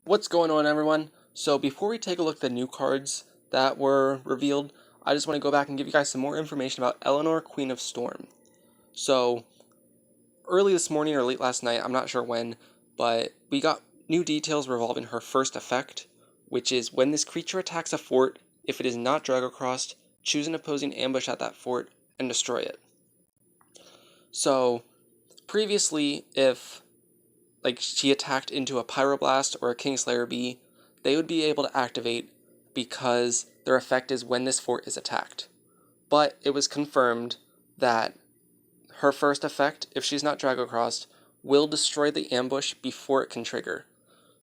What's going on, everyone? So before we take a look at the new cards that were revealed, I just want to go back and give you guys some more information about Eleanor, Queen of Storm. So early this morning or late last night, I'm not sure when, but we got new details revolving her first effect, which is when this creature attacks a fort, if it is not Dragocrossed, choose an opposing ambush at that fort and destroy it. So previously, if she attacked into a Pyroblast or a Kingslayer Bee, they would be able to activate because their effect is when this fort is attacked. But it was confirmed that her first effect, if she's not Dragocrossed, will destroy the ambush before it can trigger.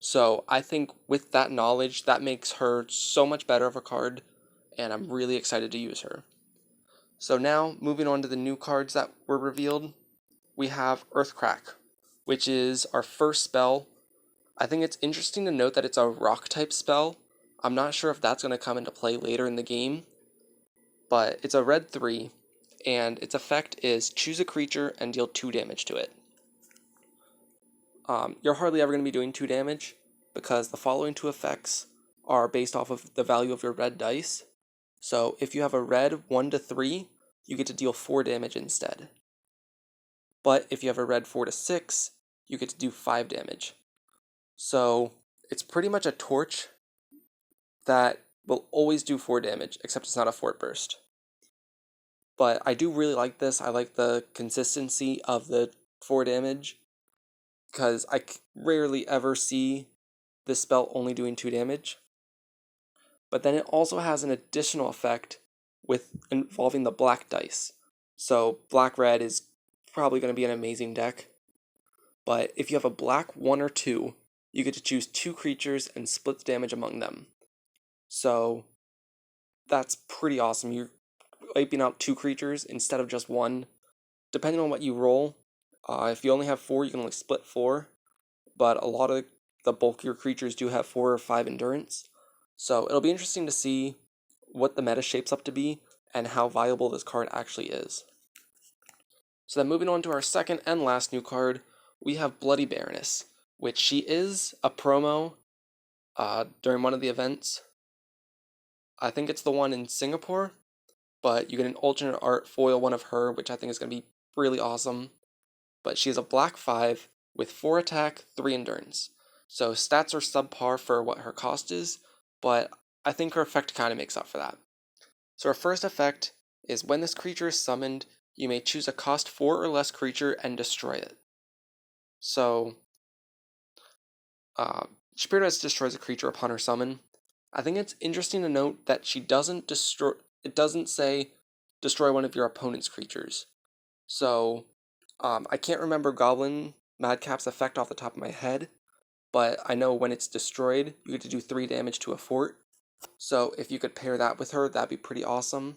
So I think with that knowledge, that makes her so much better of a card, and I'm really excited to use her. So now, moving on to the new cards that were revealed, we have Earthcrack, which is our first spell. I think it's interesting to note that it's a rock type spell. I'm not sure if that's going to come into play later in the game, but it's a red 3, and its effect is choose a creature and deal 2 damage to it. You're hardly ever going to be doing 2 damage, because the following 2 effects are based off of the value of your red dice. So if you have a red 1 to 3, you get to deal 4 damage instead. But if you have a red 4 to 6, you get to do 5 damage. So it's pretty much a torch that will always do 4 damage, except it's not a fort burst. But I do really like this. I like the consistency of the 4 damage, because I rarely ever see this spell only doing 2 damage. But then it also has an additional effect involving the black dice. So black-red is probably going to be an amazing deck. But if you have a black 1 or 2, you get to choose 2 creatures and split the damage among them. So that's pretty awesome. You're wiping out 2 creatures instead of just 1. Depending on what you roll, if you only have 4, you can only split 4. But a lot of the bulkier creatures do have 4 or 5 endurance. So it'll be interesting to see what the meta shapes up to be and how viable this card actually is. So then moving on to our second and last new card, we have Bloody Baroness, which she is a promo during one of the events. I think it's the one in Singapore, but you get an alternate art foil one of her, which I think is going to be really awesome. But she is a black 5 with 4 attack, 3 endurance. So stats are subpar for what her cost is, but I think her effect kind of makes up for that. So her first effect is when this creature is summoned, you may choose a cost 4 or less creature and destroy it. So, Spirit destroys a creature upon her summon. I think it's interesting to note that she doesn't destroy. It doesn't say destroy one of your opponent's creatures. So, I can't remember Goblin Madcap's effect off the top of my head, but I know when it's destroyed, you get to do 3 damage to a fort. So if you could pair that with her, that'd be pretty awesome.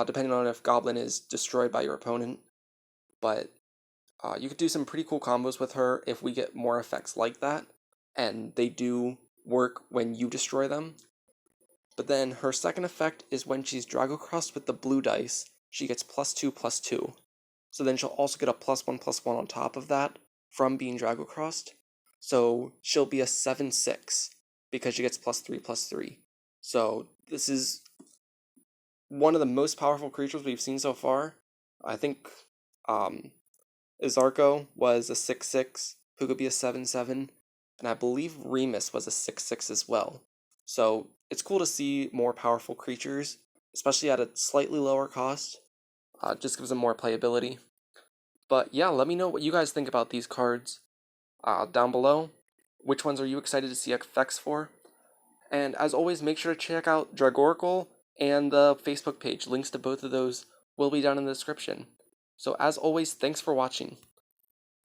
Depending on if Goblin is destroyed by your opponent. But you could do some pretty cool combos with her if we get more effects like that, and they do work when you destroy them. But then her second effect is when she's Dragocrossed with the blue dice, she gets +2/+2. So then she'll also get a +1/+1 on top of that from being Dragocrossed. So she'll be a 7/6 because she gets +3/+3. So this is one of the most powerful creatures we've seen so far. I think Izarko was a 6/6 who could be a 7/7, and I believe Remus was a 6/6 as well. So it's cool to see more powerful creatures, especially at a slightly lower cost. Just gives them more playability. But yeah, let me know what you guys think about these cards down below. Which ones are you excited to see effects for? And as always, make sure to check out Dragoracle and the Facebook page. Links to both of those will be down in the description. So as always, thanks for watching.